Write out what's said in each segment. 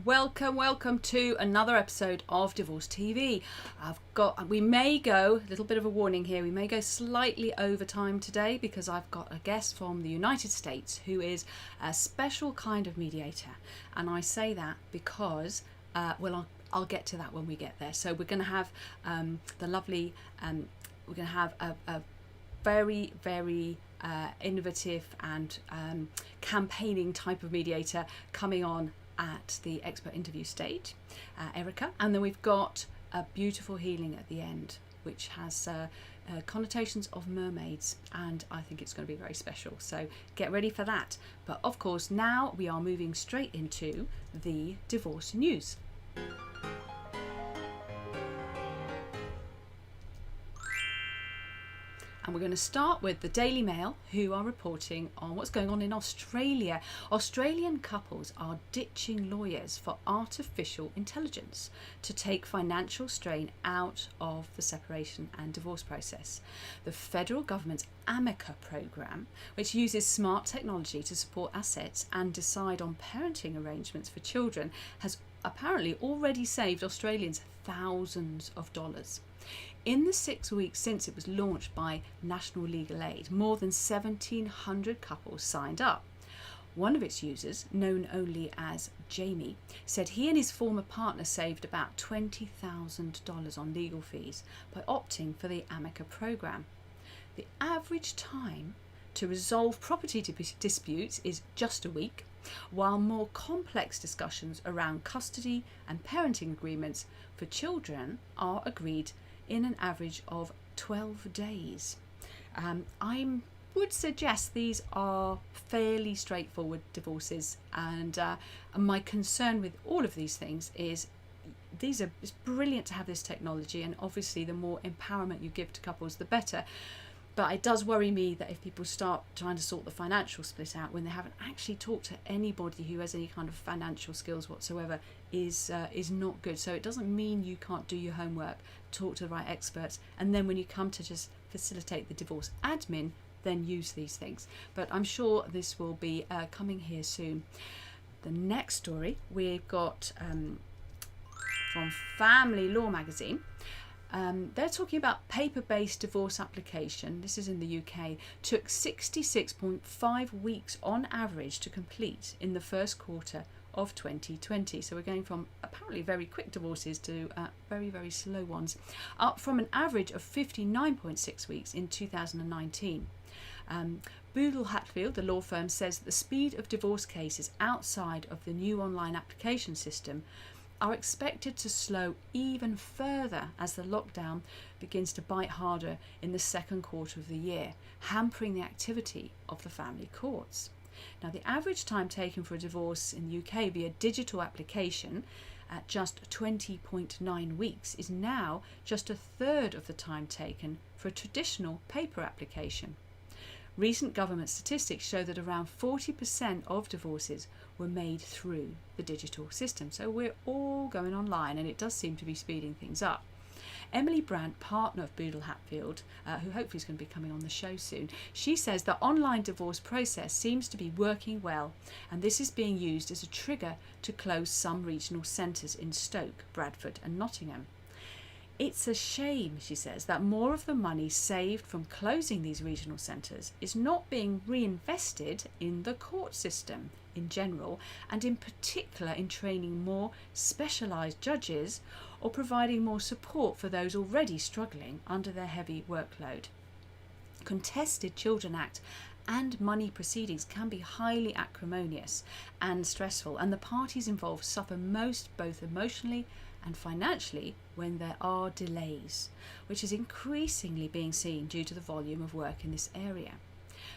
Welcome to another episode of Divorce TV. We may go, a little bit of a warning here, we may go slightly over time today because I've got a guest from the United States who is a special kind of mediator. And I say that because, I'll get to that when we get there. So we're going to have we're going to have a very, very innovative and campaigning type of mediator coming on at the expert interview stage, Erica, and then we've got a beautiful healing at the end which has connotations of mermaids, and I think it's going to be very special, so get ready for that. But of course now we are moving straight into the divorce news. And we're going to start with the Daily Mail, who are reporting on what's going on in Australia. Australian couples are ditching lawyers for artificial intelligence to take financial strain out of the separation and divorce process. The federal government's Amica program, which uses smart technology to support assets and decide on parenting arrangements for children, has apparently already saved Australians thousands of dollars. In the 6 weeks since it was launched by National Legal Aid, more than 1,700 couples signed up. One of its users, known only as Jamie, said he and his former partner saved about $20,000 on legal fees by opting for the Amica program. The average time to resolve property disputes is just a week, while more complex discussions around custody and parenting agreements for children are agreed in an average of 12 days. I would suggest these are fairly straightforward divorces, and my concern with all of these things is it's brilliant to have this technology, and obviously the more empowerment you give to couples the better. But it does worry me that if people start trying to sort the financial split out when they haven't actually talked to anybody who has any kind of financial skills whatsoever is not good. So it doesn't mean you can't do your homework, talk to the right experts, and then when you come to just facilitate the divorce admin, then use these things. But I'm sure this will be coming here soon. The next story we've got from Family Law magazine. They're talking about paper-based divorce application. This is in the UK. Took 66.5 weeks on average to complete in the first quarter of 2020. So we're going from apparently very quick divorces to very, very slow ones, up from an average of 59.6 weeks in 2019. Boodle Hatfield, the law firm, says that the speed of divorce cases outside of the new online application system are expected to slow even further as the lockdown begins to bite harder in the second quarter of the year, hampering the activity of the family courts. Now, the average time taken for a divorce in the UK via digital application at just 20.9 weeks is now just a third of the time taken for a traditional paper application. Recent government statistics show that around 40% of divorces were made through the digital system. So we're all going online, and it does seem to be speeding things up. Emily Brandt, partner of Boodle Hatfield, who hopefully is going to be coming on the show soon, she says the online divorce process seems to be working well, and this is being used as a trigger to close some regional centres in Stoke, Bradford and Nottingham. It's a shame, she says, that more of the money saved from closing these regional centres is not being reinvested in the court system in general, and in particular in training more specialised judges or providing more support for those already struggling under their heavy workload. Contested Children Act and money proceedings can be highly acrimonious and stressful, and the parties involved suffer most both emotionally and financially when there are delays, which is increasingly being seen due to the volume of work in this area.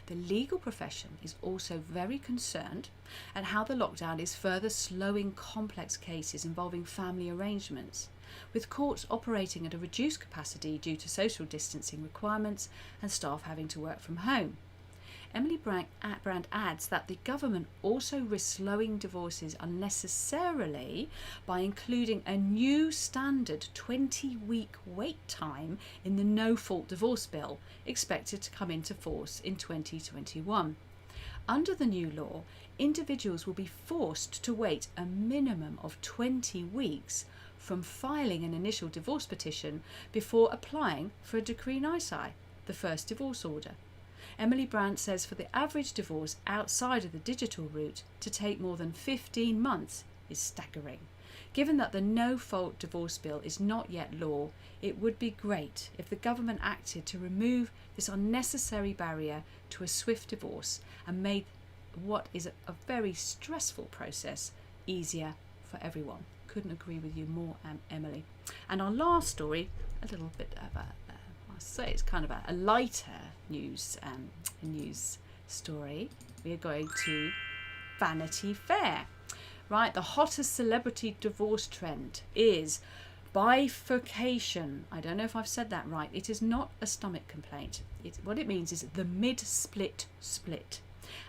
The legal profession is also very concerned at how the lockdown is further slowing complex cases involving family arrangements, with courts operating at a reduced capacity due to social distancing requirements and staff having to work from home. Emily Brandt adds that the government also risks slowing divorces unnecessarily by including a new standard 20-week wait time in the no-fault divorce bill expected to come into force in 2021. Under the new law, individuals will be forced to wait a minimum of 20 weeks from filing an initial divorce petition before applying for a decree nisi, the first divorce order. Emily Brandt says for the average divorce outside of the digital route to take more than 15 months is staggering. Given that the no-fault divorce bill is not yet law, it would be great if the government acted to remove this unnecessary barrier to a swift divorce and made what is a very stressful process easier for everyone. Couldn't agree with you more, Emily. And our last story, a little bit of I'll say it's kind of a lighter news story. We are going to Vanity Fair. Right, the hottest celebrity divorce trend is bifurcation. I don't know if I've said that right. It is not a stomach complaint. What it means is the mid-split split.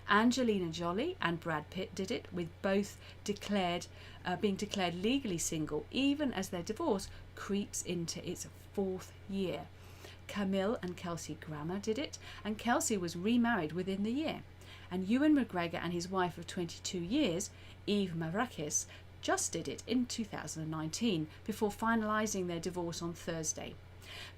Angelina Jolie and Brad Pitt did it, with both being declared legally single, even as their divorce creeps into its 4th year. Camille and Kelsey Grammer did it, and Kelsey was remarried within the year. And Ewan McGregor and his wife of 22 years, Eve Mavrakis, just did it in 2019 before finalising their divorce on Thursday.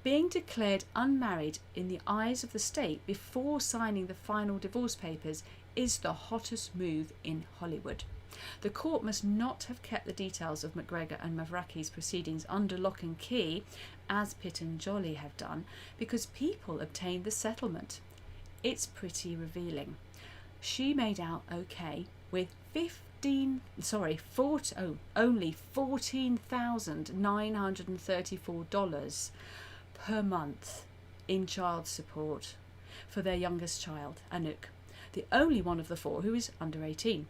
Being declared unmarried in the eyes of the state before signing the final divorce papers is the hottest move in Hollywood. The court must not have kept the details of McGregor and Mavrakis' proceedings under lock and key, as Pitt and Jolie have done, because people obtained the settlement. It's pretty revealing. She made out okay with only $14,934 per month in child support for their youngest child, Anouk, the only one of the 4 who is under 18.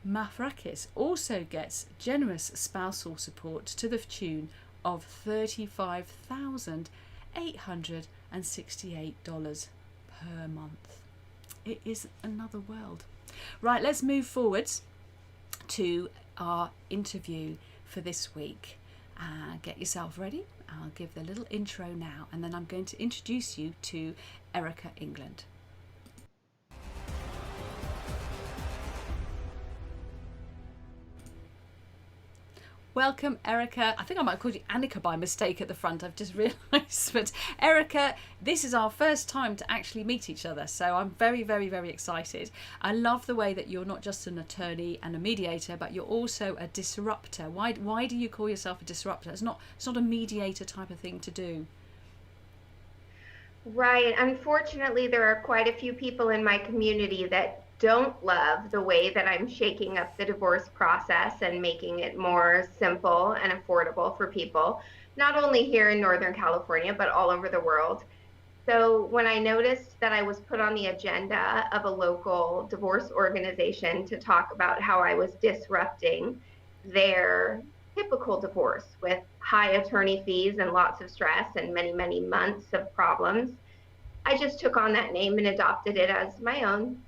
Mavrakis also gets generous spousal support to the tune of $35,868 per month. It is another world. Right, let's move forwards to our interview for this week. Get yourself ready. I'll give the little intro now, and then I'm going to introduce you to Erica England. Welcome, Erica. I think I might have called you Annika by mistake at the front. I've just realised. But Erica, this is our first time to actually meet each other. So I'm very, very, very excited. I love the way that you're not just an attorney and a mediator, but you're also a disruptor. Why do you call yourself a disruptor? It's not a mediator type of thing to do. Right. Unfortunately, there are quite a few people in my community that don't love the way that I'm shaking up the divorce process and making it more simple and affordable for people, not only here in Northern California, but all over the world. So when I noticed that I was put on the agenda of a local divorce organization to talk about how I was disrupting their typical divorce with high attorney fees and lots of stress and many, many months of problems, I just took on that name and adopted it as my own.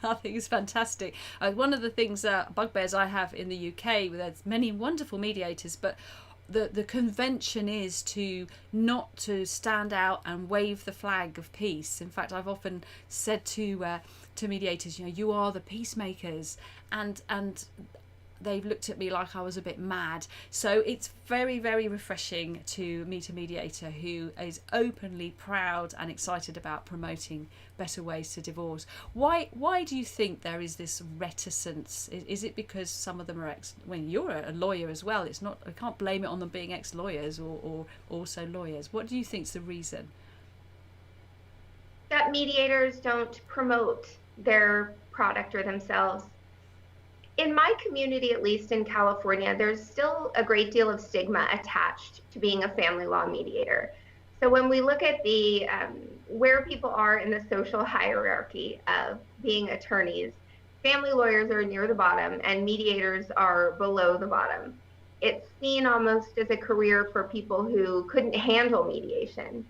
I think it's fantastic. One of the things, bugbears I have in the UK, where there's many wonderful mediators, but the convention is not to stand out and wave the flag of peace. In fact, I've often said to mediators, you are the peacemakers, and they've looked at me like I was a bit mad. So it's very, very refreshing to meet a mediator who is openly proud and excited about promoting better ways to divorce. Why do you think there is this reticence? Is it because some of them are you're a lawyer as well. It's not, I can't blame it on them being ex-lawyers or also lawyers. What do you think's the reason? That mediators don't promote their product or themselves. In my community, at least in California, there's still a great deal of stigma attached to being a family law mediator. So when we look at the where people are in the social hierarchy of being attorneys, family lawyers are near the bottom and mediators are below the bottom. It's seen almost as a career for people who couldn't handle mediation.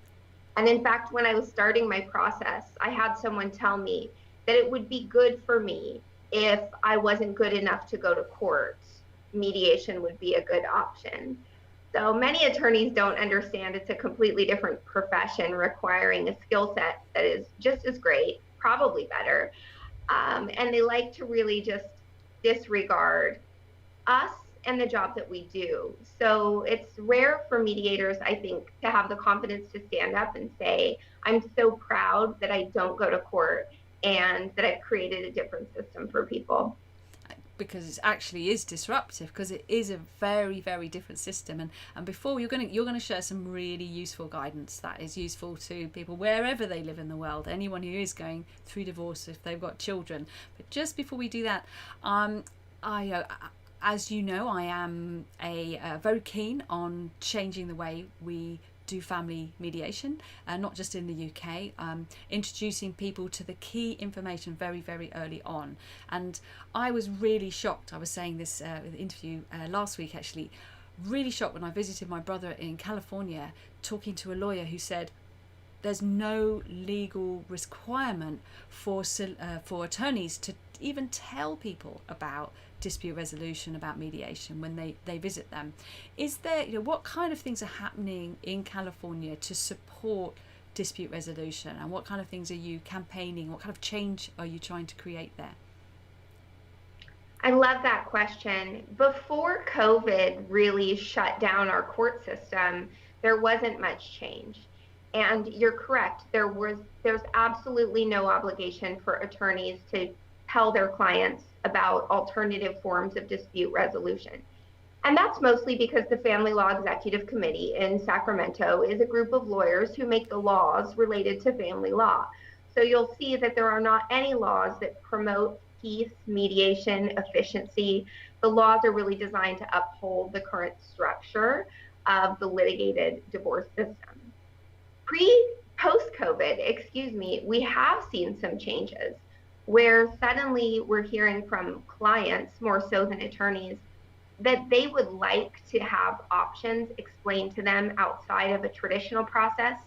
And in fact, when I was starting my process, I had someone tell me that it would be good for me if I wasn't good enough to go to court. Mediation would be a good option. So many attorneys don't understand it's a completely different profession requiring a skill set that is just as great probably better. And they like to really just disregard us and the job that we do. So it's rare for mediators, I think, to have the confidence to stand up and say, I'm so proud that I don't go to court and that I've created a different system for people. Because it actually is disruptive, because it is a very, very different system. And before you're going to share some really useful guidance that is useful to people wherever they live in the world, anyone who is going through divorce, if they've got children. But just before we do that, I as you know, I am very keen on changing the way we do family mediation, not just in the UK, introducing people to the key information very, very early on. And I was really shocked. I was saying this in the interview last week, actually, really shocked when I visited my brother in California, talking to a lawyer who said there's no legal requirement for attorneys to even tell people about dispute resolution, about mediation when they visit them. Is there, what kind of things are happening in California to support dispute resolution, and what kind of things are you campaigning? What kind of change are you trying to create there? I love that question. Before COVID really shut down our court system, there wasn't much change. And you're correct, there's absolutely no obligation for attorneys to tell their clients about alternative forms of dispute resolution. And that's mostly because the Family Law Executive Committee in Sacramento is a group of lawyers who make the laws related to family law. So you'll see that there are not any laws that promote peace, mediation, efficiency. The laws are really designed to uphold the current structure of the litigated divorce system. Post-COVID, we have seen some changes where suddenly we're hearing from clients, more so than attorneys, that they would like to have options explained to them outside of a traditional process,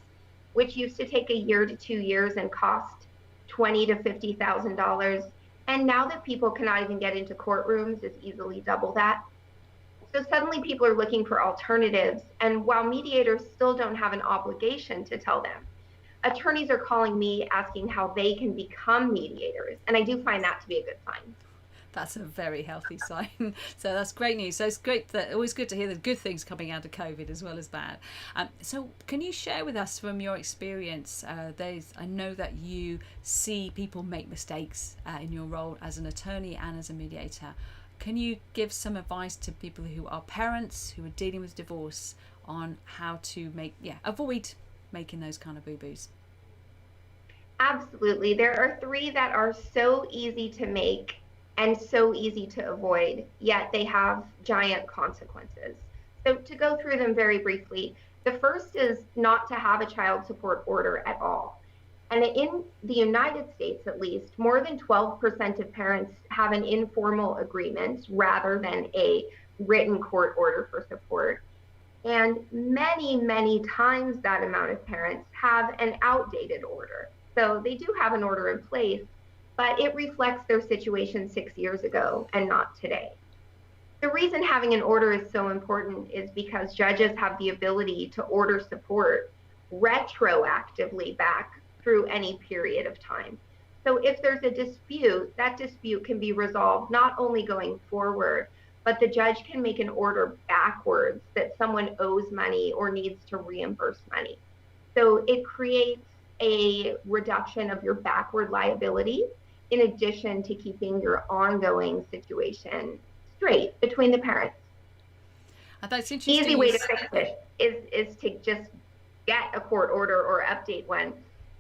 which used to take a year to 2 years and cost $20,000 to $50,000. And now that people cannot even get into courtrooms, it's easily double that. So suddenly people are looking for alternatives. And while mediators still don't have an obligation to tell them, attorneys are calling me asking how they can become mediators. And I do find that to be a good sign. That's a very healthy sign. So that's great news. So it's great that always good to hear the good things coming out of COVID as well as bad. So can you share with us from your experience? I know that you see people make mistakes in your role as an attorney and as a mediator. Can you give some advice to people who are parents who are dealing with divorce on how to avoid making those kind of boo-boos? Absolutely. There are three that are so easy to make and so easy to avoid, yet they have giant consequences. So to go through them very briefly, the first is not to have a child support order at all. And in the United States, at least, more than 12% of parents have an informal agreement rather than a written court order for support. And many, many times that amount of parents have an outdated order. So they do have an order in place, but it reflects their situation 6 years ago and not today. The reason having an order is so important is because judges have the ability to order support retroactively back through any period of time. So if there's a dispute, that dispute can be resolved not only going forward, but the judge can make an order backwards that someone owes money or needs to reimburse money. So it creates a reduction of your backward liability in addition to keeping your ongoing situation straight between the parents. That's interesting. Easy way to fix it is to just get a court order or update one.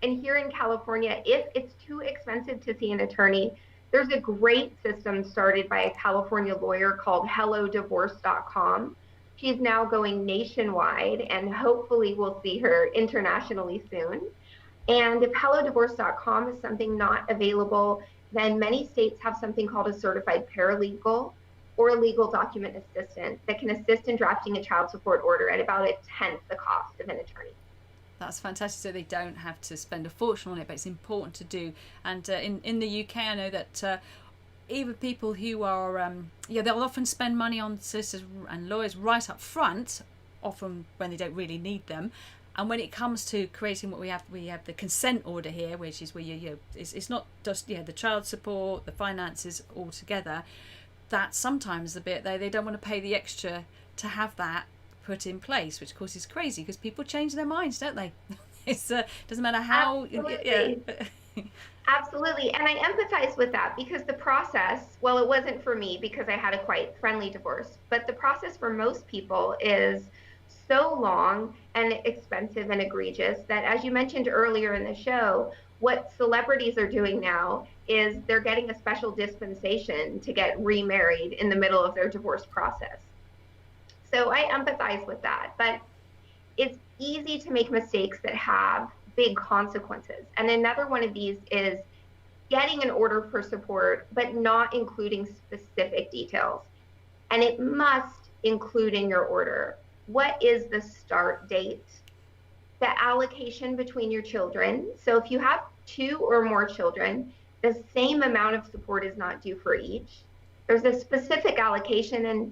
And here in California, if it's too expensive to see an attorney, there's a great system started by a California lawyer called hellodivorce.com. She's now going nationwide, and hopefully we'll see her internationally soon. And if hellodivorce.com is something not available, then many states have something called a certified paralegal or a legal document assistant that can assist in drafting a child support order at about 1/10 the cost of an attorney. That's fantastic. So they don't have to spend a fortune on it, but it's important to do. And in the UK, I know that even people who are, they'll often spend money on solicitors and lawyers right up front, often when they don't really need them. And when it comes to creating what we have the consent order here, which is where it's not just the child support, the finances all together. That's sometimes the bit they don't want to pay the extra to have that put in place, which of course is crazy because people change their minds, don't they? It's doesn't matter how. Absolutely. Absolutely. And I empathize with that because the process, well, it wasn't for me because I had a quite friendly divorce, but the process for most people is so long and expensive and egregious that, as you mentioned earlier in the show, what celebrities are doing now is they're getting a special dispensation to get remarried in the middle of their divorce process. So I empathize with that, but it's easy to make mistakes that have big consequences. And another one of these is getting an order for support, but not including specific details. And it must include in your order what is the start date, the allocation between your children. So if you have 2 or more children, the same amount of support is not due for each. There's a specific allocation, and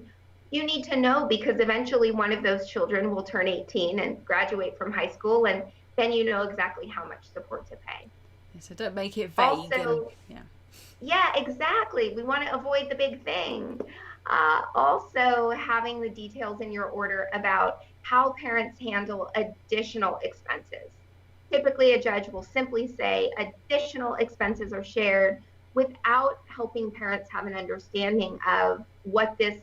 you need to know because eventually one of those children will turn 18 and graduate from high school, and then you know exactly how much support to pay. So don't make it vague. Also, yeah, exactly. We want to avoid the big thing. Also, having the details in your order about how parents handle additional expenses. Typically, a judge will simply say additional expenses are shared without helping parents have an understanding of what this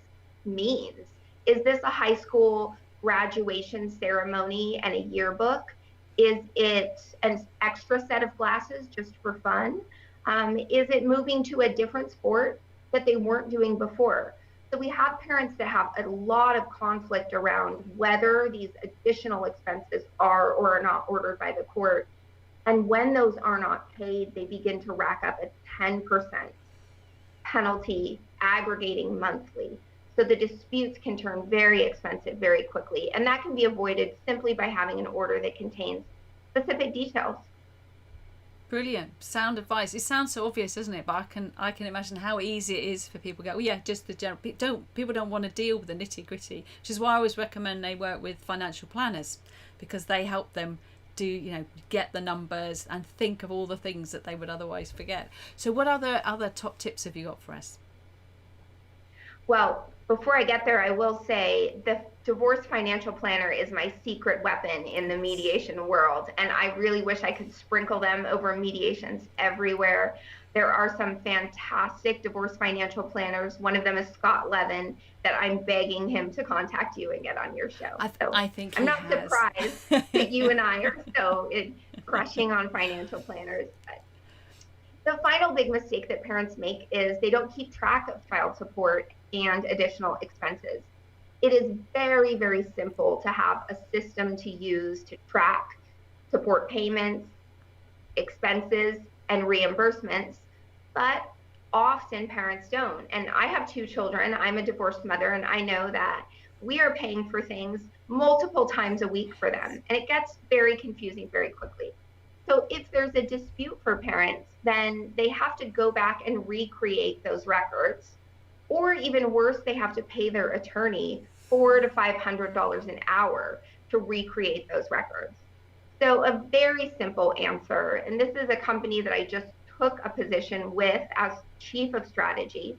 means. Is this a high school graduation ceremony and a yearbook? Is it an extra set of glasses just for fun? Is it moving to a different sport that they weren't doing before? So we have parents that have a lot of conflict around whether these additional expenses are or are not ordered by the court. And when those are not paid, they begin to rack up a 10% penalty aggregating monthly. So the disputes can turn very expensive very quickly. And that can be avoided simply by having an order that contains specific details. Brilliant. Sound advice. It sounds so obvious, doesn't it? But I can imagine how easy it is for people to go, well, yeah, just the general. People don't want to deal with the nitty gritty, which is why I always recommend they work with financial planners because they help them do, get the numbers and think of all the things that they would otherwise forget. So what other top tips have you got for us? Well, before I get there, I will say the divorce financial planner is my secret weapon in the mediation world. And I really wish I could sprinkle them over mediations everywhere. There are some fantastic divorce financial planners. One of them is Scott Levin, that I'm begging him to contact you and get on your show. I think I'm not surprised that you and I are so crushing on financial planners. But the final big mistake that parents make is they don't keep track of child support and additional expenses. It is very, very simple to have a system to use to track support payments, expenses, and reimbursements, but often parents don't. And I have 2 children. I'm a divorced mother, and I know that we are paying for things multiple times a week for them, and it gets very confusing very quickly. So if there's a dispute for parents, then they have to go back and recreate those records. Or even worse, they have to pay their attorney $400 to $500 an hour to recreate those records. So a very simple answer, and this is a company that I just took a position with as chief of strategy,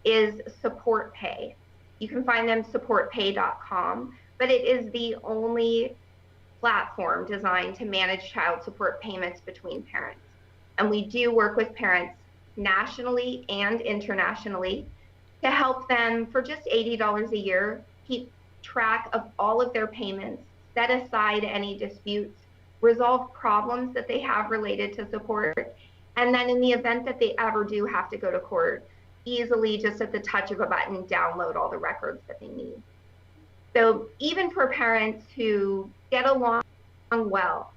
is Support Pay. You can find them supportpay.com, but it is the only platform designed to manage child support payments between parents. And we do work with parents nationally and internationally to help them for just $80 a year, keep track of all of their payments, set aside any disputes, resolve problems that they have related to support, and then in the event that they ever do have to go to court, easily just at the touch of a button, download all the records that they need. So even for parents who get along well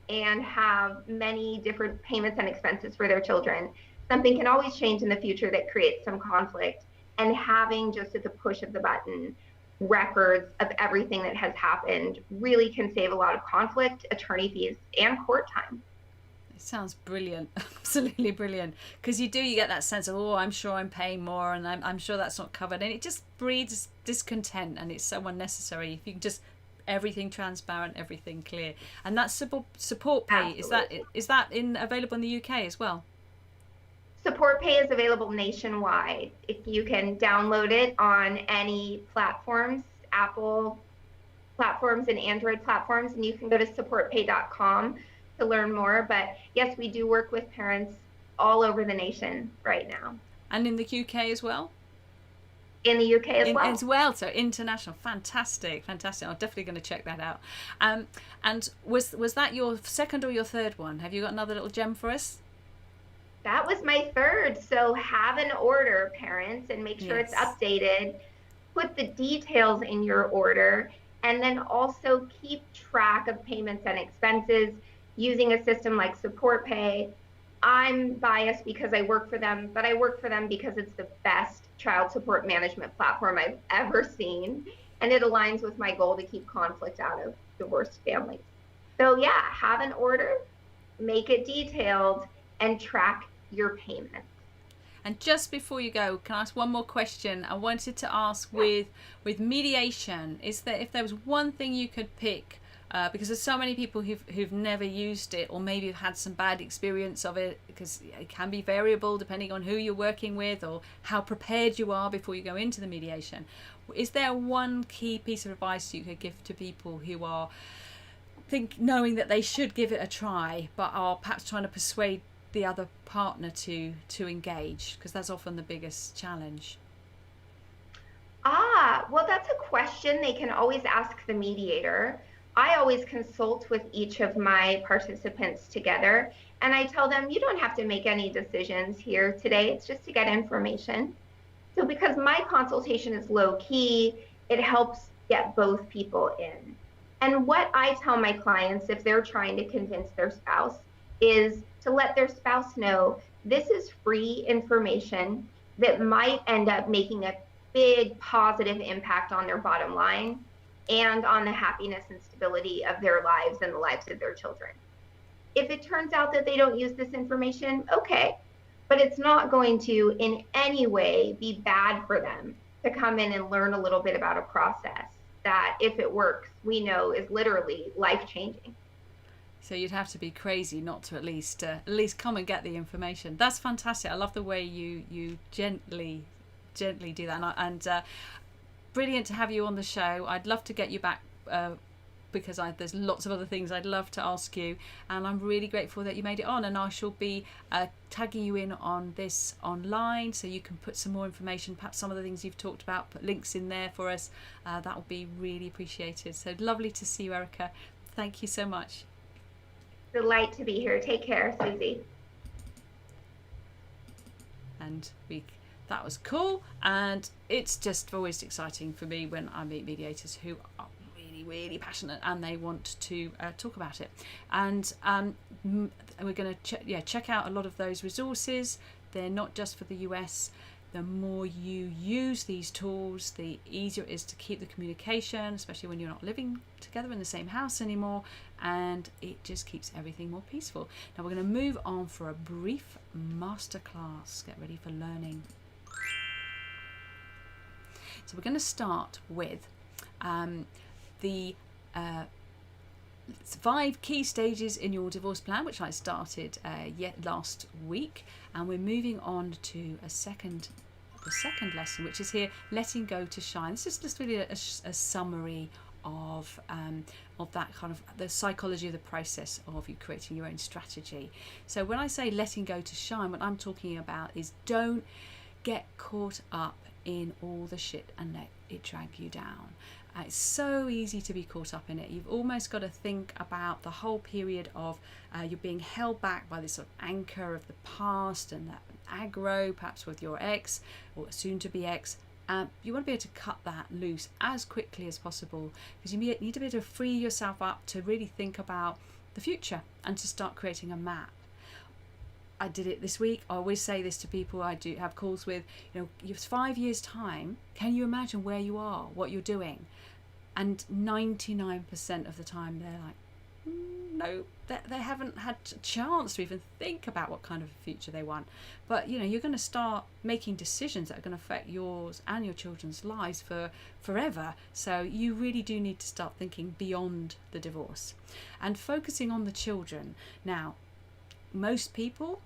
and have many different payments and expenses for their children, something can always change in the future that creates some conflict. And having just at the push of the button records of everything that has happened really can save a lot of conflict, attorney fees, and court time. It sounds brilliant. Absolutely brilliant. Because you get that sense of, oh, I'm sure I'm paying more and I'm sure that's not covered. And it just breeds discontent and it's so unnecessary. If you can just everything transparent, everything clear. And that's support pay. Absolutely. Is that available in the UK as well? Support Pay is available nationwide. If you can download it on any platforms, Apple platforms and Android platforms, and you can go to supportpay.com to learn more. But yes, we do work with parents all over the nation right now. And in the UK as well? In the UK as well, so international. Fantastic. I'm definitely going to check that out. And was that your second or your third one? Have you got another little gem for us? That was my third. So have an order, parents, and make sure it's updated. Put the details in your order, and then also keep track of payments and expenses using a system like Support Pay. I'm biased because I work for them, but I work for them because it's the best child support management platform I've ever seen. And it aligns with my goal to keep conflict out of divorced families. So yeah, have an order, make it detailed, and track your payment. And just before you go, can I ask one more question? I wanted to ask with mediation, is there, if there was one thing you could pick, because there's so many people who've never used it, or maybe have had some bad experience of it, because it can be variable depending on who you're working with or how prepared you are before you go into the mediation. Is there one key piece of advice you could give to people who are knowing that they should give it a try, but are perhaps trying to persuade the other partner to engage, because that's often the biggest challenge? Well, that's a question they can always ask the mediator. I always consult with each of my participants together, and I tell them, you don't have to make any decisions here today. It's just to get information. So because my consultation is low key, it helps get both people in. And what I tell my clients if they're trying to convince their spouse is to let their spouse know this is free information that might end up making a big positive impact on their bottom line and on the happiness and stability of their lives and the lives of their children. If it turns out that they don't use this information, okay, but it's not going to in any way be bad for them to come in and learn a little bit about a process that, if it works, we know is literally life-changing. So you'd have to be crazy not to at least come and get the information. That's fantastic. I love the way you gently do that, and brilliant to have you on the show. I'd love to get you back because there's lots of other things I'd love to ask you, and I'm really grateful that you made it on. And I shall be tagging you in on this online, so you can put some more information, perhaps some of the things you've talked about, put links in there for us. That will be really appreciated. So lovely to see you, Erica. Thank you so much. Delight to be here. Take care, Susie. And that was cool, and it's just always exciting for me when I meet mediators who are really, really passionate and they want to talk about it. And we're going to check out a lot of those resources. They're not just for the US. The more you use these tools, the easier it is to keep the communication, especially when you're not living together in the same house anymore, and it just keeps everything more peaceful. Now we're going to move on for a brief masterclass. Get ready for learning. So we're going to start with the 5 key stages in your divorce plan, which I started last week, and we're moving on to the second lesson, which is here, letting go to shine. This is just really a summary of that kind of the psychology of the process of you creating your own strategy. So when I say letting go to shine, what I'm talking about is don't get caught up in all the shit and let it drag you down. It's so easy to be caught up in it. You've almost got to think about the whole period of you're being held back by this sort of anchor of the past and that aggro, perhaps with your ex or soon to be ex. You want to be able to cut that loose as quickly as possible, because you need to be able to free yourself up to really think about the future and to start creating a map. I did it this week. I always say this to people I do have calls with, it's 5 years time. Can you imagine where you are, what you're doing? And 99% of the time they're like, they haven't had a chance to even think about what kind of a future they want. But you're going to start making decisions that are going to affect yours and your children's lives for forever. So you really do need to start thinking beyond the divorce and focusing on the children. Now, most people,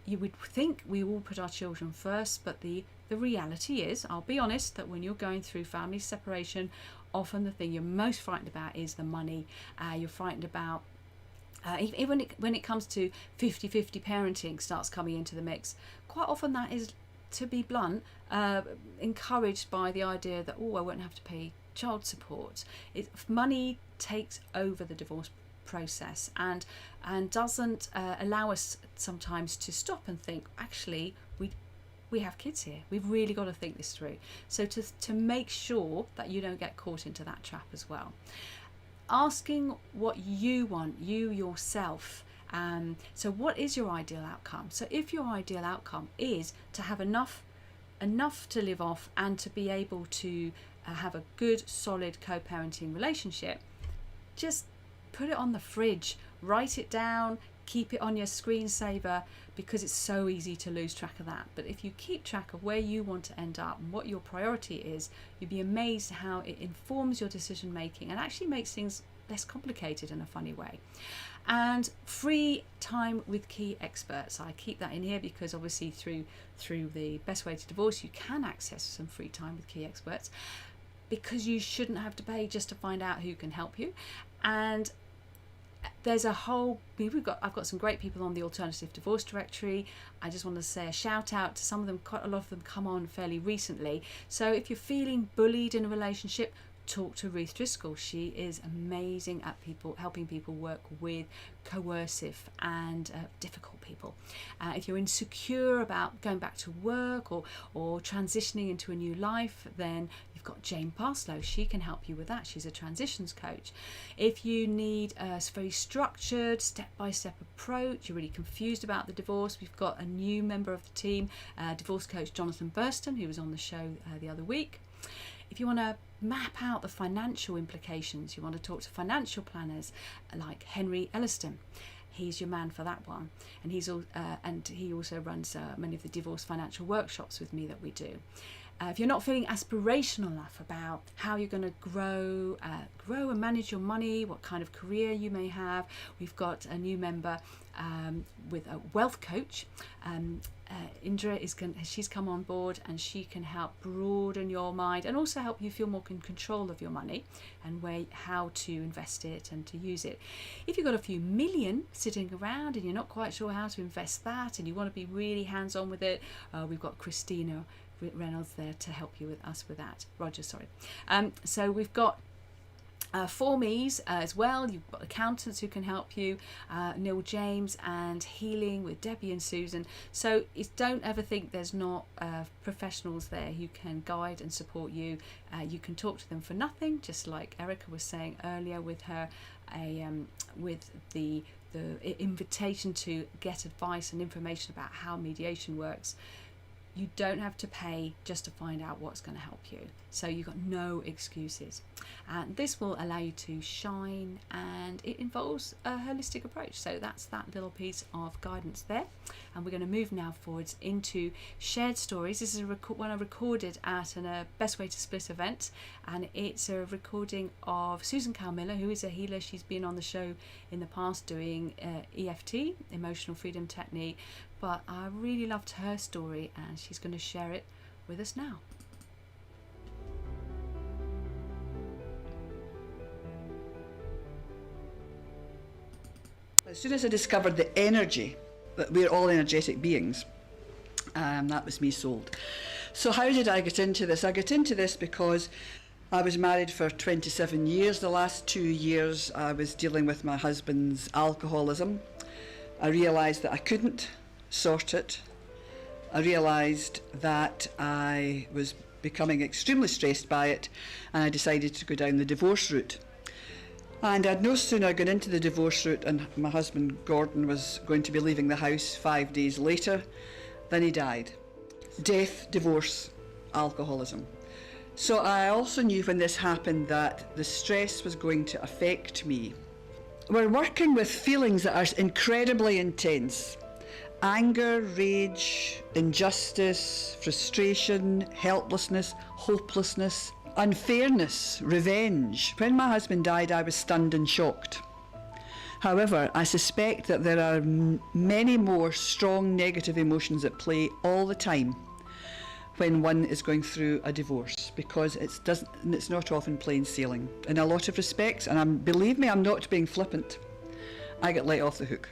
you would think we all put our children first, but the reality is, I'll be honest, that when you're going through family separation, often the thing you're most frightened about is the money. You're frightened about even when it comes to 50-50 parenting starts coming into the mix. Quite often that is, to be blunt, encouraged by the idea that, I won't have to pay child support. Money takes over the divorce process and doesn't allow us sometimes to stop and think, actually, we have kids here. We've really got to think this through. So to make sure that you don't get caught into that trap as well. Asking what you want, you yourself. So what is your ideal outcome? So if your ideal outcome is to have enough to live off and to be able to have a good, solid co-parenting relationship, just put it on the fridge, write it down, keep it on your screensaver, because it's so easy to lose track of that. But if you keep track of where you want to end up and what your priority is, you'd be amazed how it informs your decision making and actually makes things less complicated in a funny way. And free time with key experts. I keep that in here because obviously through the Best Way to Divorce, you can access some free time with key experts, because you shouldn't have to pay just to find out who can help you. And there's I've got some great people on the Alternative Divorce Directory. I just want to say a shout out to some of them. Quite a lot of them come on fairly recently. So if you're feeling bullied in a relationship, talk to Ruth Driscoll. She is amazing at helping people work with coercive and difficult people. If you're insecure about going back to work or transitioning into a new life, then you've got Jane Parslow. She can help you with that. She's a transitions coach. If you need a very structured step-by-step approach, you're really confused about the divorce, we've got a new member of the team, divorce coach Jonathan Burston, who was on the show the other week. If you want to map out the financial implications, you want to talk to financial planners like Henry Elliston. He's your man for that one, and he also runs many of the divorce financial workshops with me that we do. If you're not feeling aspirational enough about how you're going to grow and manage your money, what kind of career you may have, we've got a new member with a wealth coach. Indra she's come on board, and she can help broaden your mind and also help you feel more in control of your money and how to invest it and to use it. If you've got a few million sitting around and you're not quite sure how to invest that and you want to be really hands-on with it, we've got Christina Reynolds there to help you with that. Roger, sorry. So we've got formies as well. You've got accountants who can help you, Neil James, and healing with Debbie and Susan. So don't ever think there's not professionals there who can guide and support you. You can talk to them for nothing, just like Erica was saying earlier with her with the invitation to get advice and information about how mediation works. You don't have to pay just to find out what's going to help you. So you've got no excuses. And this will allow you to shine, and it involves a holistic approach. So that's that little piece of guidance there. And we're going to move now forwards into shared stories. This is one I recorded at a Best Way to Split event. And it's a recording of Susan Calmiller, who is a healer. She's been on the show in the past doing EFT, Emotional Freedom Technique. But I really loved her story, and she's going to share it with us now. As soon as I discovered the energy, that we're all energetic beings, that was me sold. So how did I get into this? I got into this because I was married for 27 years. The last 2 years I was dealing with my husband's alcoholism. I realised that I couldn't sort it. I realised that I was becoming extremely stressed by it, and I decided to go down the divorce route. And I'd no sooner gone into the divorce route and my husband Gordon was going to be leaving the house 5 days later than he died. Death, divorce, alcoholism. So I also knew when this happened that the stress was going to affect me we're working with feelings that are incredibly intense. Anger, rage, injustice, frustration, helplessness, hopelessness, unfairness, revenge. When my husband died, I was stunned and shocked. However, I suspect that there are many more strong negative emotions at play all the time when one is going through a divorce, because it's not often plain sailing. In a lot of respects, and believe me, I'm not being flippant, I get let off the hook.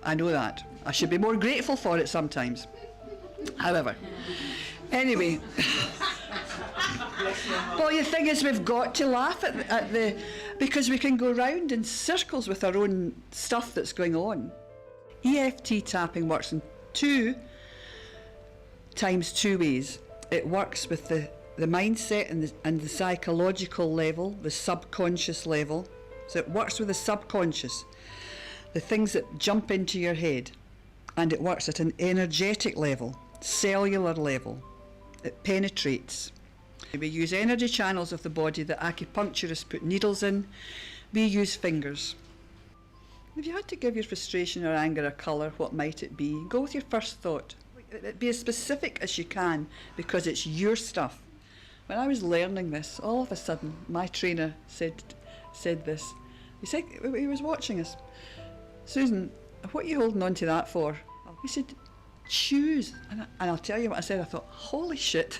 I know that. I should be more grateful for it sometimes. However, anyway. Well, the thing is, we've got to laugh at the, because we can go round in circles with our own stuff that's going on. EFT tapping works in two ways. It works with the mindset and the psychological level, the subconscious level. So it works with the subconscious, the things that jump into your head, and it works at an energetic level, cellular level. It penetrates. We use energy channels of the body that acupuncturists put needles in. We use fingers. If you had to give your frustration or anger a colour, what might it be? Go with your first thought. Be as specific as you can, because it's your stuff. When I was learning this, all of a sudden, my trainer said this. He said, he was watching us. Susan, what are you holding on to that for? He said, choose. And I'll tell you what I said. I thought, holy shit,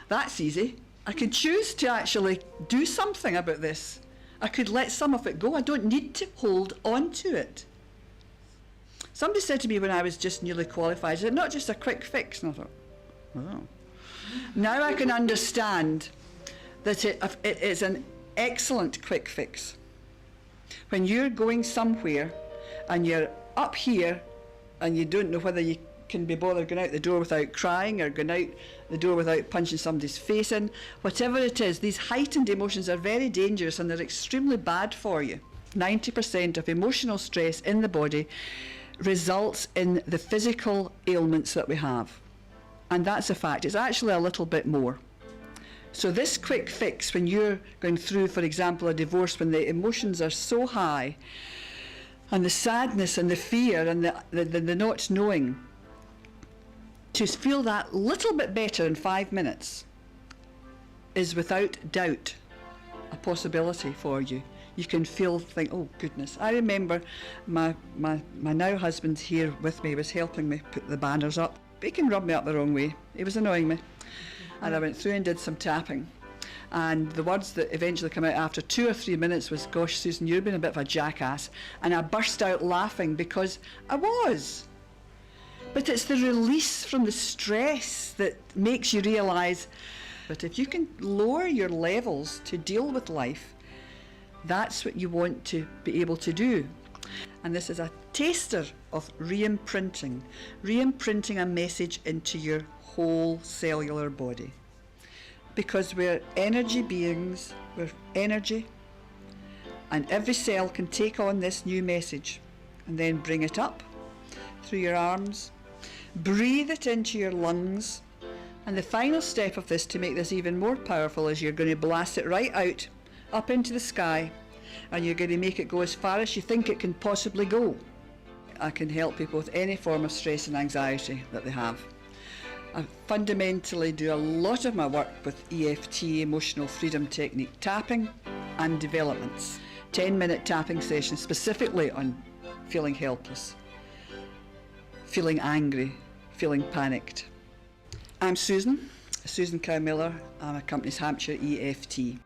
that's easy. I could choose to actually do something about this. I could let some of it go. I don't need to hold on to it. Somebody said to me when I was just newly qualified, is it not just a quick fix? And I thought, oh. Now I can understand that it is an excellent quick fix. When you're going somewhere and you're up here and you don't know whether you can be bothered going out the door without crying or going out the door without punching somebody's face in, whatever it is, these heightened emotions are very dangerous and they're extremely bad for you. 90% of emotional stress in the body results in the physical ailments that we have. And that's a fact. It's actually a little bit more. So this quick fix, when you're going through, for example, a divorce, when the emotions are so high, and the sadness and the fear and the not knowing, to feel that little bit better in 5 minutes is without doubt a possibility for you. You can think, oh goodness. I remember my now husband here with me was helping me put the banners up. But he can rub me up the wrong way. He was annoying me. And I went through and did some tapping. And the words that eventually came out after 2 or 3 minutes was, gosh, Susan, you've been a bit of a jackass. And I burst out laughing because I was. But it's the release from the stress that makes you realise that if you can lower your levels to deal with life, that's what you want to be able to do. And this is a taster of re-imprinting a message into your whole cellular body. Because we're energy beings, we're energy, and every cell can take on this new message and then bring it up through your arms, breathe it into your lungs, and the final step of this to make this even more powerful is you're going to blast it right out, up into the sky, and you're going to make it go as far as you think it can possibly go. I can help people with any form of stress and anxiety that they have. I fundamentally do a lot of my work with EFT, emotional freedom technique tapping, and developments. 10-minute tapping sessions specifically on feeling helpless, feeling angry, feeling panicked. I'm Susan Cow Miller. I'm a company's Hampshire EFT.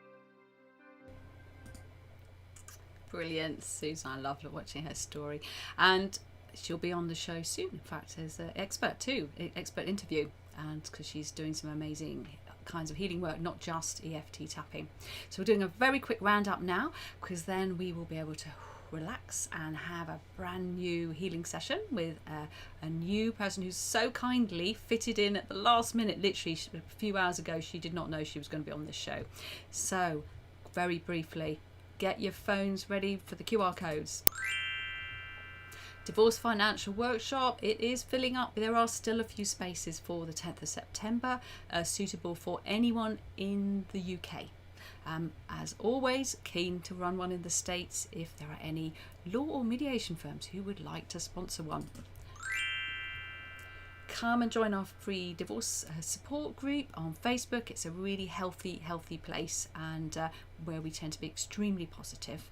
Brilliant, Susan. I love watching her story. And she'll be on the show soon. In fact, as an expert interview, and because she's doing some amazing kinds of healing work, not just EFT tapping. So we're doing a very quick roundup now, because then we will be able to relax and have a brand new healing session with a new person who's so kindly fitted in at the last minute. Literally a few hours ago, she did not know she was going to be on this show. So very briefly, get your phones ready for the QR codes. Divorce Financial Workshop, it is filling up. There are still a few spaces for the 10th of September, suitable for anyone in the UK. As always, keen to run one in the States if there are any law or mediation firms who would like to sponsor one. Come and join our free divorce support group on Facebook. It's a really healthy place, and where we tend to be extremely positive.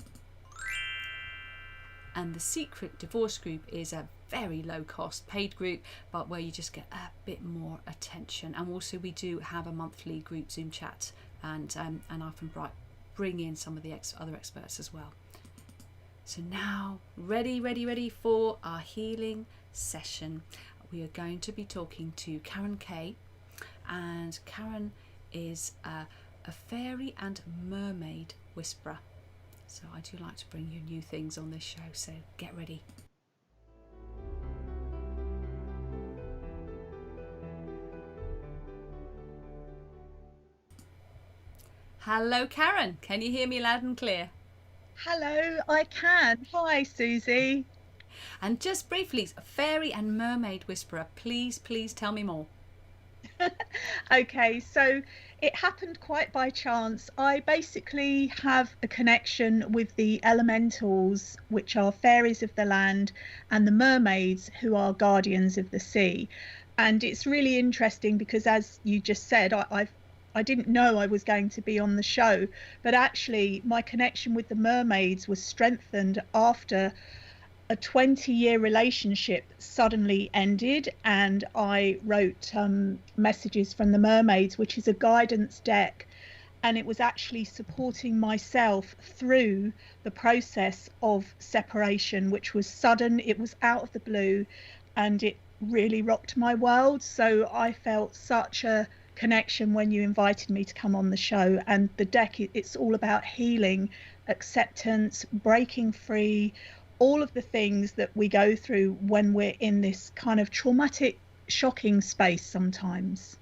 And the secret divorce group is a very low cost paid group, but where you just get a bit more attention. And also we do have a monthly group Zoom chat, and often bring in some of the other experts as well. So now, ready for our healing session. We are going to be talking to Karen Kay, and Karen is a fairy and mermaid whisperer. So I do like to bring you new things on this show, so get ready. Hello Karen, can you hear me loud and clear? Hello, I can. Hi Susie. And just briefly, fairy and mermaid whisperer, please tell me more. Okay, so it happened quite by chance. I basically have a connection with the elementals, which are fairies of the land, and the mermaids, who are guardians of the sea. And it's really interesting because, as you just said, I didn't know I was going to be on the show, but actually my connection with the mermaids was strengthened after a 20-year relationship suddenly ended, and I wrote messages from the mermaids, which is a guidance deck, and it was actually supporting myself through the process of separation, which was sudden. It was out of the blue, and it really rocked my world. So I felt such a connection when you invited me to come on the show. And the deck, it's all about healing, acceptance, breaking free, all of the things that we go through when we're in this kind of traumatic, shocking space sometimes.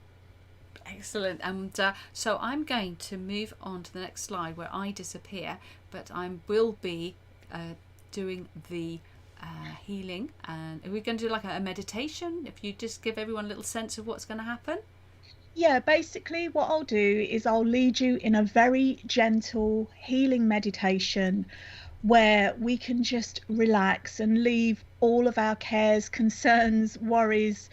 Excellent. And so I'm going to move on to the next slide where I disappear, but I will be doing the healing. And are we going to do like a meditation? If you just give everyone a little sense of what's going to happen? Yeah, basically what I'll do is I'll lead you in a very gentle healing meditation where we can just relax and leave all of our cares, concerns, worries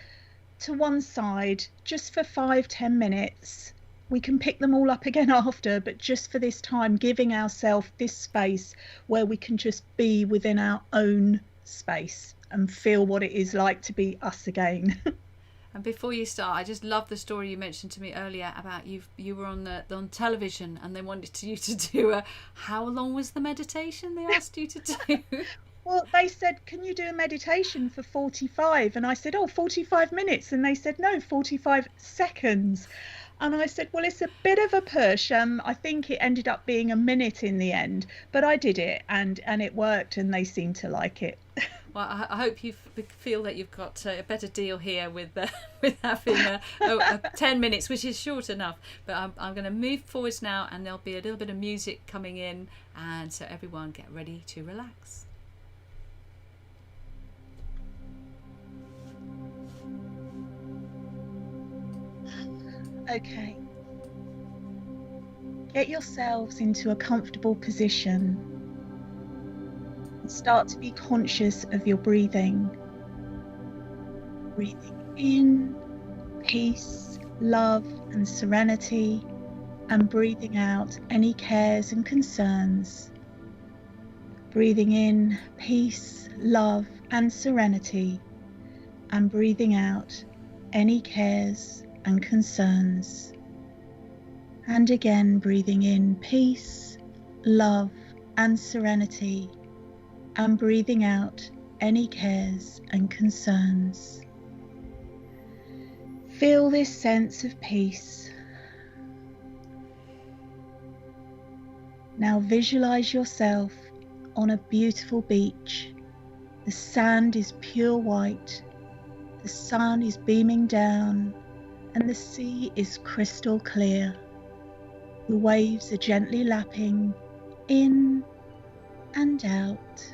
to one side just for 5-10 minutes. We can pick them all up again after, but just for this time, giving ourselves this space where we can just be within our own space and feel what it is like to be us again. And before you start, I just love the story you mentioned to me earlier about you were on television and they wanted you to do how long was the meditation they asked you to do? Well, they said, can you do a meditation for 45? And I said, 45 minutes. And they said, no, 45 seconds. And I said, well, it's a bit of a push. I think it ended up being a minute in the end, but I did it and it worked and they seemed to like it. Well, I hope you feel that you've got a better deal here with having 10 minutes, which is short enough. But I'm going to move forwards now, and there'll be a little bit of music coming in, and so everyone get ready to relax. Okay. Get yourselves into a comfortable position. Start to be conscious of your breathing. Breathing in peace, love and serenity, and breathing out any cares and concerns. Breathing in peace, love and serenity, and breathing out any cares and concerns. And again, breathing in peace, love and serenity, and breathing out any cares and concerns. Feel this sense of peace. Now visualize yourself on a beautiful beach. The sand is pure white, the sun is beaming down, and the sea is crystal clear. The waves are gently lapping in and out,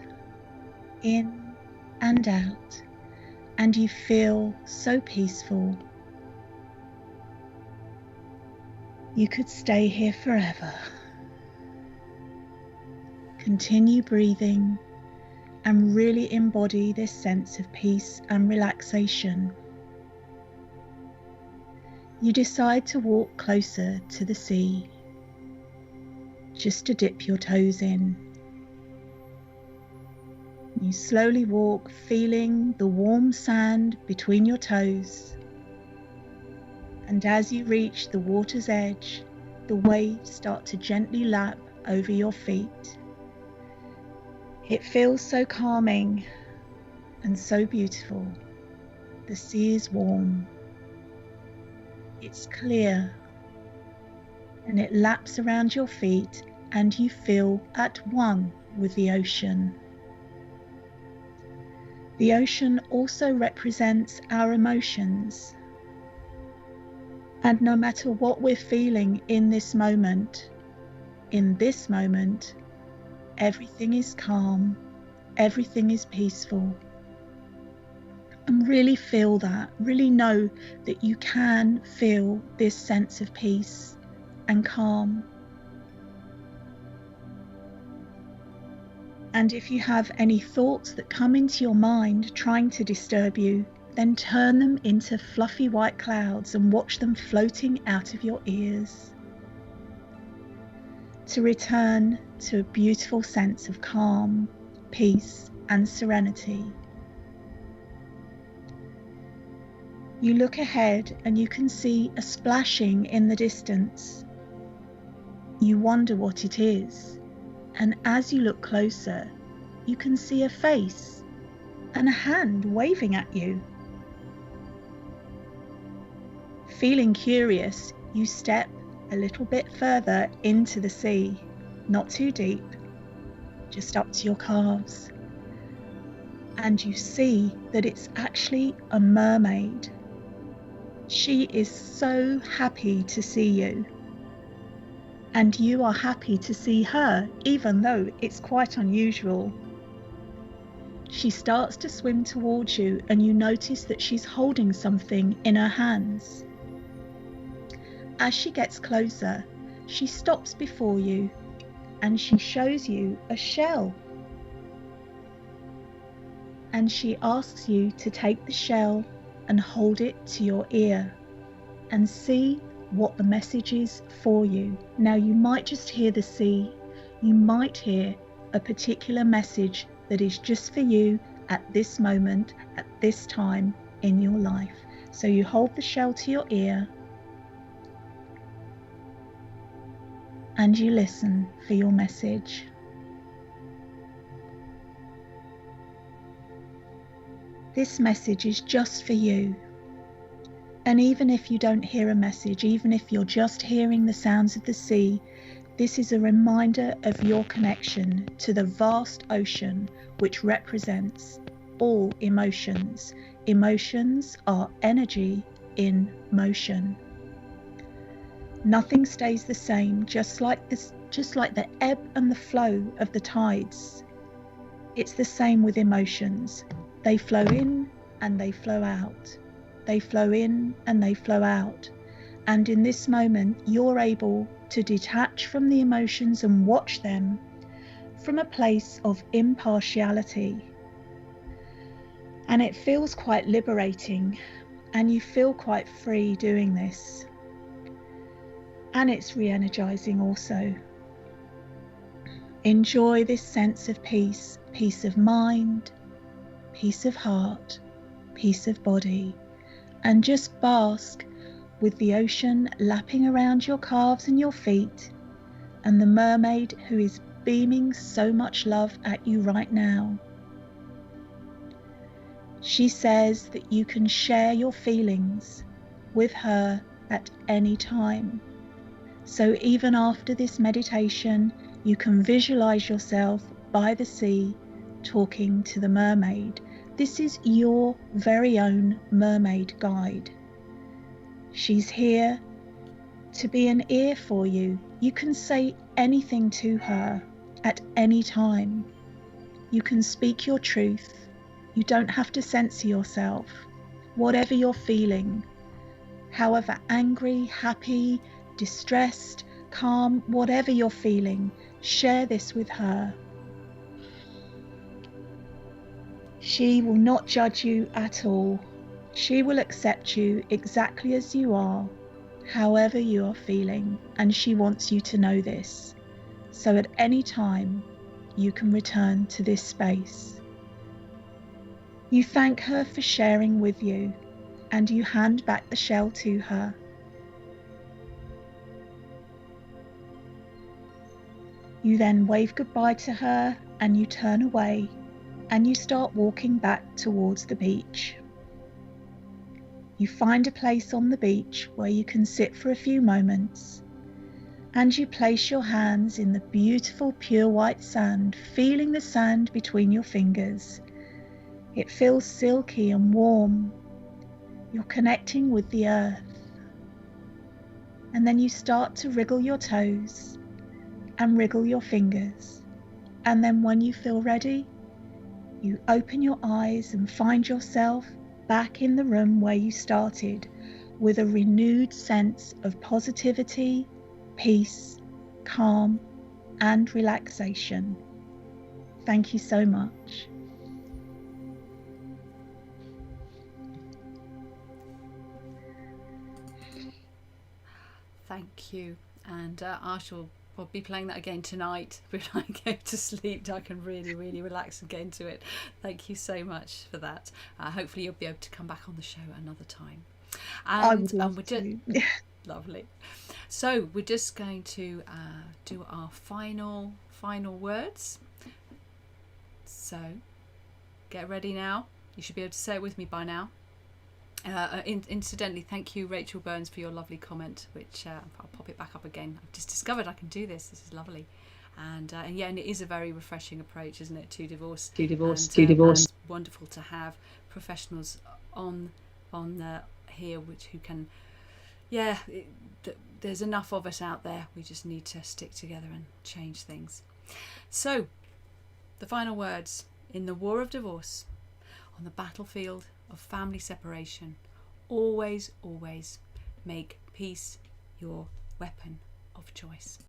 in and out, and you feel so peaceful. You could stay here forever. Continue breathing and really embody this sense of peace and relaxation. You decide to walk closer to the sea, just to dip your toes in. You slowly walk, feeling the warm sand between your toes. And as you reach the water's edge, the waves start to gently lap over your feet. It feels so calming and so beautiful. The sea is warm. It's clear. And it laps around your feet, and you feel at one with the ocean. The ocean also represents our emotions. And no matter what we're feeling in this moment, everything is calm, everything is peaceful. And really feel that, really know that you can feel this sense of peace and calm. And if you have any thoughts that come into your mind trying to disturb you, then turn them into fluffy white clouds and watch them floating out of your ears. To return to a beautiful sense of calm, peace, and serenity. You look ahead and you can see a splashing in the distance. You wonder what it is. And as you look closer, you can see a face and a hand waving at you. Feeling curious, you step a little bit further into the sea, not too deep, just up to your calves. And you see that it's actually a mermaid. She is so happy to see you. And you are happy to see her, even though it's quite unusual. She starts to swim towards you, and you notice that she's holding something in her hands. As she gets closer, she stops before you, and she shows you a shell. And she asks you to take the shell and hold it to your ear and see what the message is for you. Now, you might just hear the sea. You might hear a particular message that is just for you at this moment, at this time in your life. So you hold the shell to your ear and you listen for your message. This message is just for you. And even if you don't hear a message, even if you're just hearing the sounds of the sea, this is a reminder of your connection to the vast ocean, which represents all emotions. Emotions are energy in motion. Nothing stays the same, just like the ebb and the flow of the tides. It's the same with emotions. They flow in and they flow out. They flow in and they flow out. And in this moment, you're able to detach from the emotions and watch them from a place of impartiality. And it feels quite liberating, and you feel quite free doing this. And it's re-energizing also. Enjoy this sense of peace, peace of mind, peace of heart, peace of body, and just bask with the ocean lapping around your calves and your feet, and the mermaid who is beaming so much love at you right now. She says that you can share your feelings with her at any time. So even after this meditation, you can visualize yourself by the sea talking to the mermaid. This is your very own mermaid guide. She's here to be an ear for you. You can say anything to her at any time. You can speak your truth. You don't have to censor yourself. Whatever you're feeling, however angry, happy, distressed, calm, whatever you're feeling, share this with her She will not judge you at all. She will accept you exactly as you are, however you are feeling, and she wants you to know this. So at any time, you can return to this space. You thank her for sharing with you, and you hand back the shell to her. You then wave goodbye to her and you turn away and you start walking back towards the beach. You find a place on the beach where you can sit for a few moments, and you place your hands in the beautiful pure white sand, feeling the sand between your fingers. It feels silky and warm. You're connecting with the earth. And then you start to wriggle your toes and wriggle your fingers. And then when you feel ready, you open your eyes and find yourself back in the room where you started, with a renewed sense of positivity, peace, calm, and relaxation. Thank you so much. Thank you. And I shall be playing that again tonight when I go to sleep. I can really, really relax and get into it. Thank you so much for that. Hopefully you'll be able to come back on the show another time. And, I would love to. Lovely. So we're just going to do our final words. So get ready now. You should be able to say it with me by now. Incidentally, thank you, Rachel Burns, for your lovely comment, which I'll pop it back up again. I've just discovered I can do this. This is lovely. And yeah, and it is a very refreshing approach, isn't it, to divorce? And wonderful to have professionals on here who can, there's enough of us out there. We just need to stick together and change things. So, the final words: in the war of divorce, on the battlefield of family separation, always make peace your weapon of choice.